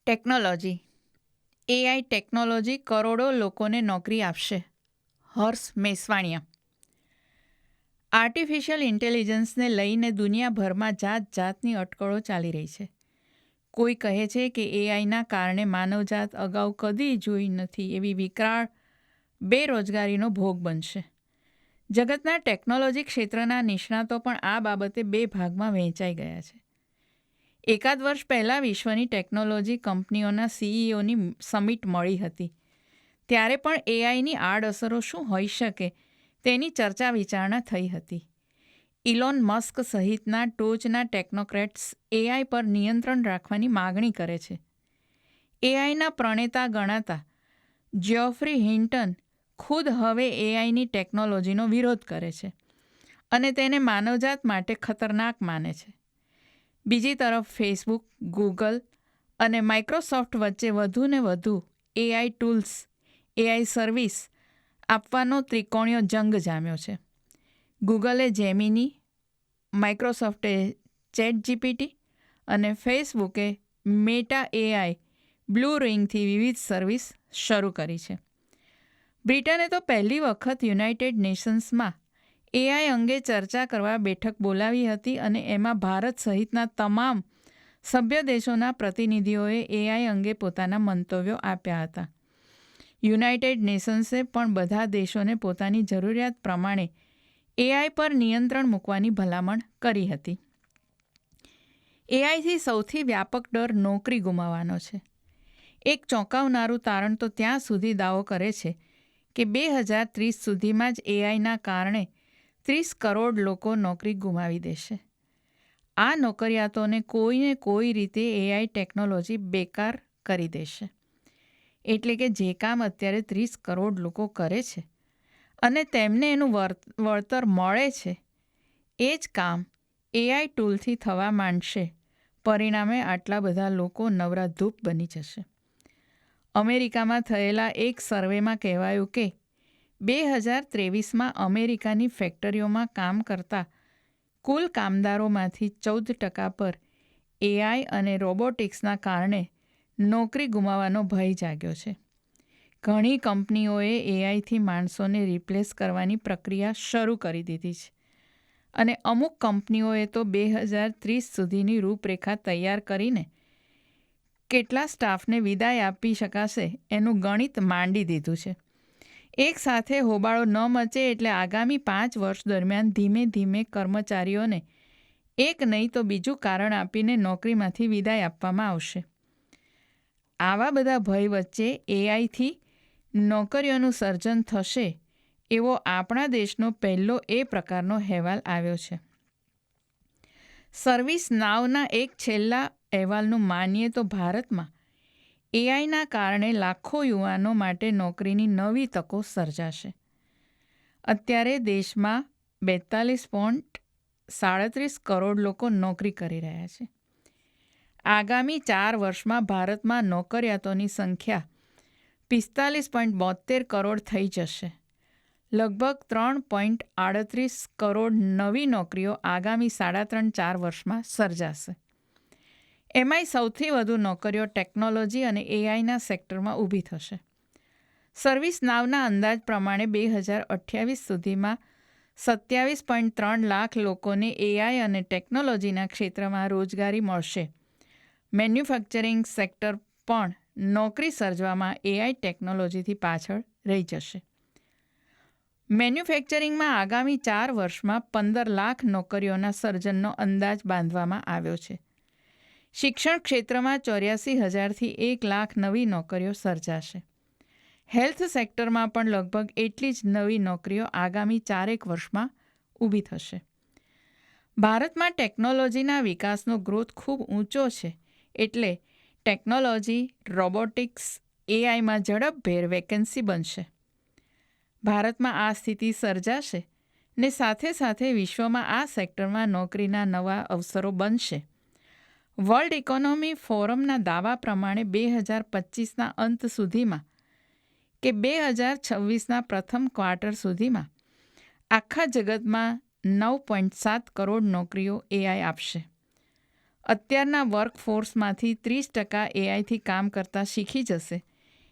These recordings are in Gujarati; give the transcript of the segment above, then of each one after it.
ટેકનોલોજી. એઆઈ ટેકનોલોજી કરોડો લોકોને નોકરી આપશે. હર્ષ મેસ્વાણિયા. આર્ટિફિશિયલ ઇન્ટેલિજન્સને લઈને દુનિયાભરમાં જાત જાતની અટકળો ચાલી રહી છે. કોઈ કહે છે કે એઆઈના કારણે માનવજાત અગાઉ કદી જોઈ નથી એવી વિકરાળ બેરોજગારીનો ભોગ બનશે. જગતના ટેકનોલોજી ક્ષેત્રના નિષ્ણાતો પણ આ બાબતે બે ભાગમાં વહેંચાઈ ગયા છે. એકાદ વર્ષ પહેલાં વિશ્વની ટેકનોલોજી કંપનીઓના સીઈઓની સમિટ મળી હતી. ત્યારે પણ એઆઈની આડઅસરો શું હોઈ શકે તેની ચર્ચા વિચારણા થઈ હતી. ઇલોન મસ્ક સહિતના ટોચના ટેકનોક્રેટ્સ એઆઈ પર નિયંત્રણ રાખવાની માગણી કરે છે. એઆઈના પ્રણેતા ગણાતા જ્યોફ્રી હિન્ટન ખુદ હવે એઆઈની ટેકનોલોજીનો વિરોધ કરે છે અને તેને માનવજાત માટે ખતરનાક માને છે. બીજી તરફ ફેસબુક, ગૂગલ અને માઇક્રોસોફ્ટ વચ્ચે વધુને વધુ એઆઈ ટૂલ્સ, એઆઈ સર્વિસ આપવાનો ત્રિકોણીય જંગ જામ્યો છે. ગૂગલે જેમિની, માઇક્રોસોફ્ટે ચેટજીપીટી અને ફેસબુકે મેટા એઆઈ બ્લુ રિંગથી વિવિધ સર્વિસ શરૂ કરી છે. બ્રિટને તો પહેલી વખત યુનાઇટેડ નેશન્સમાં એઆઈ અંગે ચર્ચા કરવા બેઠક બોલાવી હતી અને એમાં ભારત સહિતના તમામ સભ્ય દેશોના પ્રતિનિધિઓએ એઆઈ અંગે પોતાના મંતવ્યો આપ્યા હતા. યુનાઇટેડ નેશન્સે પણ બધા દેશોને પોતાની જરૂરિયાત પ્રમાણે એઆઈ પર નિયંત્રણ મૂકવાની ભલામણ કરી હતી. એઆઈથી સૌથી વ્યાપક ડર નોકરી ગુમાવવાનો છે. એક ચોંકાવનારું તારણ તો ત્યાં સુધી દાવો કરે છે કે 2030 સુધીમાં જ એઆઈના કારણે 30 કરોડ લોકો નોકરી ગુમાવી દેશે. આ નોકરિયાતોને કોઈને કોઈ રીતે એઆઈ ટેકનોલોજી બેકાર કરી દેશે. એટલે કે જે કામ અત્યારે 30 કરોડ લોકો કરે છે અને તેમને એનું વળતર મળે છે, એ જ કામ એઆઈ ટૂલથી થવા માંડશે. પરિણામે આટલા બધા લોકો નવરા ધૂપ બની જશે. અમેરિકામાં થયેલા એક સર્વેમાં કહેવાયું કે 2023માં અમેરિકાની ફેક્ટરીઓમાં કામ કરતા કુલ કામદારોમાંથી 14% પર એઆઈ અને રોબોટિક્સના કારણે નોકરી ગુમાવવાનો ભય જાગ્યો છે. ઘણી કંપનીઓએ એઆઈથી માણસોને રિપ્લેસ કરવાની પ્રક્રિયા શરૂ કરી દીધી છે અને અમુક કંપનીઓએ તો 2030 સુધીની રૂપરેખા તૈયાર કરીને કેટલા સ્ટાફને વિદાય આપી શકાશે એનું ગણિત માંડી દીધું છે. એક સાથે હોબાળો ન મચે એટલે આગામી 5 વર્ષ દરમિયાન ધીમે ધીમે કર્મચારીઓને એક નહીં તો બીજું કારણ આપીને નોકરીમાંથી વિદાય આપવામાં આવશે. આવા બધા ભય વચ્ચે એઆઈથી નોકરીઓનું સર્જન થશે એવો આપણા દેશનો પહેલો એ પ્રકારનો અહેવાલ આવ્યો છે. સર્વિસ નાવના એક છેલ્લા અહેવાલનું માનીએ તો ભારતમાં એઆઈના કારણે લાખો યુવાનો માટે નોકરીની નવી તકો સર્જાશે. અત્યારે દેશમાં 42.37 કરોડ લોકો નોકરી કરી રહ્યા છે. આગામી 4 વર્ષમાં ભારતમાં નોકરિયાતોની સંખ્યા 45.72 કરોડ થઈ જશે. લગભગ 3.38 કરોડ નવી નોકરીઓ આગામી 3.5-4 વર્ષમાં સર્જાશે. એમાંય સૌથી વધુ નોકરીઓ ટેકનોલોજી અને એઆઈના સેક્ટરમાં ઊભી થશે. સર્વિસ નાવના અંદાજ પ્રમાણે 2028 સુધીમાં 27.3 લાખ લોકોને એઆઈ અને ટેકનોલોજીના ક્ષેત્રમાં રોજગારી મળશે. મેન્યુફેક્ચરિંગ સેક્ટર પણ નોકરી સર્જવામાં એઆઈ ટેકનોલોજીથી પાછળ રહી જશે. મેન્યુફેક્ચરિંગમાં આગામી 4 વર્ષમાં 15 લાખ નોકરીઓના સર્જનનો અંદાજ બાંધવામાં આવ્યો છે. શિક્ષણ ક્ષેત્રમાં 84,000થી 1 લાખ નવી નોકરીઓ સર્જાશે. હેલ્થ સેક્ટરમાં પણ લગભગ એટલી જ નવી નોકરીઓ આગામી 4 વર્ષમાં ઊભી થશે. ભારતમાં ટેકનોલોજીના વિકાસનો ગ્રોથ ખૂબ ઊંચો છે એટલે ટેકનોલોજી, રોબોટિક્સ, એઆઈમાં ઝડપભેર વેકેન્સી બનશે. ભારતમાં આ સ્થિતિ સર્જાશે ને સાથે સાથે વિશ્વમાં આ સેક્ટરમાં નોકરીના નવા અવસરો બનશે. વર્લ્ડ ઇકોનોમી ફોરમના દાવા પ્રમાણે 2025ના અંત સુધીમાં કે 2026ના પ્રથમ ક્વાર્ટર સુધીમાં આખા જગતમાં 9.7 કરોડ નોકરીઓ એઆઈ આપશે. અત્યારના વર્કફોર્સમાંથી 30% એઆઈથી કામ કરતાં શીખી જશે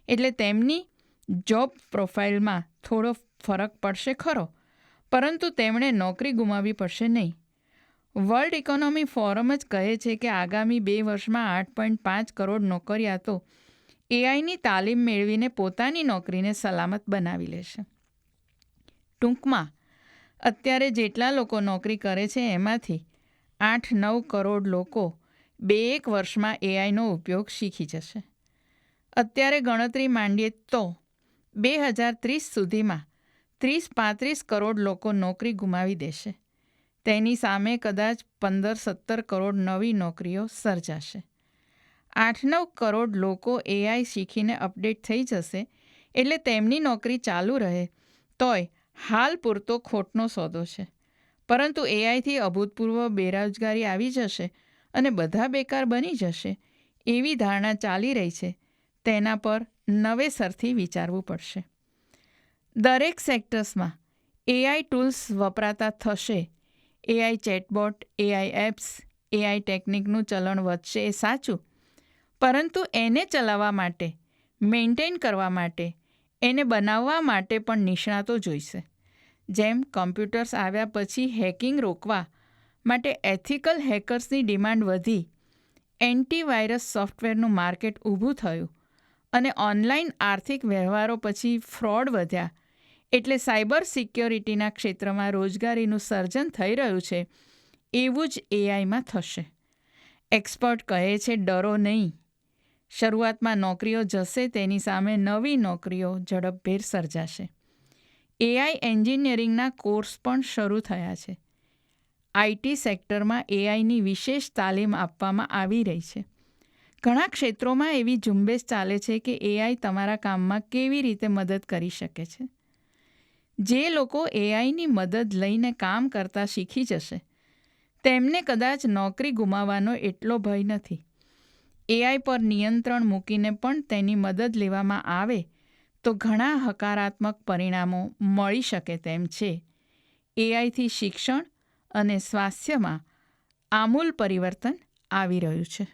એટલે તેમની જોબ પ્રોફાઇલમાં થોડો ફરક પડશે ખરો, પરંતુ તેમણે નોકરી ગુમાવવી પડશે નહીં. વર્લ્ડ ઇકોનોમી ફોરમ જ કહે છે કે આગામી 2 વર્ષમાં 8.5 કરોડ નોકરિયાતો એઆઈની તાલીમ મેળવીને પોતાની નોકરીને સલામત બનાવી લેશે. ટૂંકમાં અત્યારે જેટલા લોકો નોકરી કરે છે એમાંથી 8-9 કરોડ લોકો 2-1 વર્ષમાં એઆઈનો ઉપયોગ શીખી જશે. અત્યારે ગણતરી માંડીએ તો 2030 સુધીમાં 30-35 કરોડ લોકો નોકરી ગુમાવી દેશે. તેની સામે કદાચ 15-17 કરોડ નવી નોકરીઓ સર્જાશે. 8-9 કરોડ લોકો એઆઈ શીખીને અપડેટ થઈ જશે એટલે તેમની નોકરી ચાલુ રહે તોય હાલ પૂરતો ખોટનો સોદો છે. પરંતુ એઆઈથી અભૂતપૂર્વ બેરોજગારી આવી જશે અને બધા બેકાર બની જશે એવી ધારણા ચાલી રહી છે. તેના પર નવેસરથી વિચારવું પડશે. દરેક સેક્ટર્સમાં એઆઈ ટૂલ્સ વપરાતા થશે. AI chatbot, AI apps, AI ટેકનિકનું ચલણ વધશે એ સાચું, પરંતુ એને ચલાવવા માટે, મેન્ટેન કરવા માટે, એને બનાવવા માટે પણ નિષ્ણાતો જોઈશે. જેમ કમ્પ્યુટર્સ આવ્યા પછી હેકિંગ રોકવા માટે એથિકલ હેકર્સની ડિમાન્ડ વધી, એન્ટીવાયરસ સોફ્ટવેરનું માર્કેટ ઊભું થયું અને ઓનલાઈન આર્થિક વ્યવહારો પછી ફ્રોડ વધ્યા એટલે સાયબર સિક્યોરિટીના ક્ષેત્રમાં રોજગારીનું સર્જન થઈ રહ્યું છે, એવું જ એઆઈમાં થશે. એક્સપર્ટ કહે છે ડરો નહીં. શરૂઆતમાં નોકરીઓ જશે, તેની સામે નવી નોકરીઓ ઝડપભેર સર્જાશે. એઆઈ એન્જિનિયરિંગના કોર્સ પણ શરૂ થયા છે. આઈટી સેક્ટરમાં એઆઈની વિશેષ તાલીમ આપવામાં આવી રહી છે. ઘણા ક્ષેત્રોમાં એવી ઝુંબેશ ચાલે છે કે એઆઈ તમારા કામમાં કેવી રીતે મદદ કરી શકે છે. જે લોકો એઆઈની મદદ લઈને કામ કરતા શીખી જશે તેમને કદાચ નોકરી ગુમાવવાનો એટલો ભય નથી. એઆઈ પર નિયંત્રણ મૂકીને પણ તેની મદદ લેવામાં આવે તો ઘણા હકારાત્મક પરિણામો મળી શકે તેમ છે. એઆઈથી શિક્ષણ અને સ્વાસ્થ્યમાં આમૂલ પરિવર્તન આવી રહ્યું છે.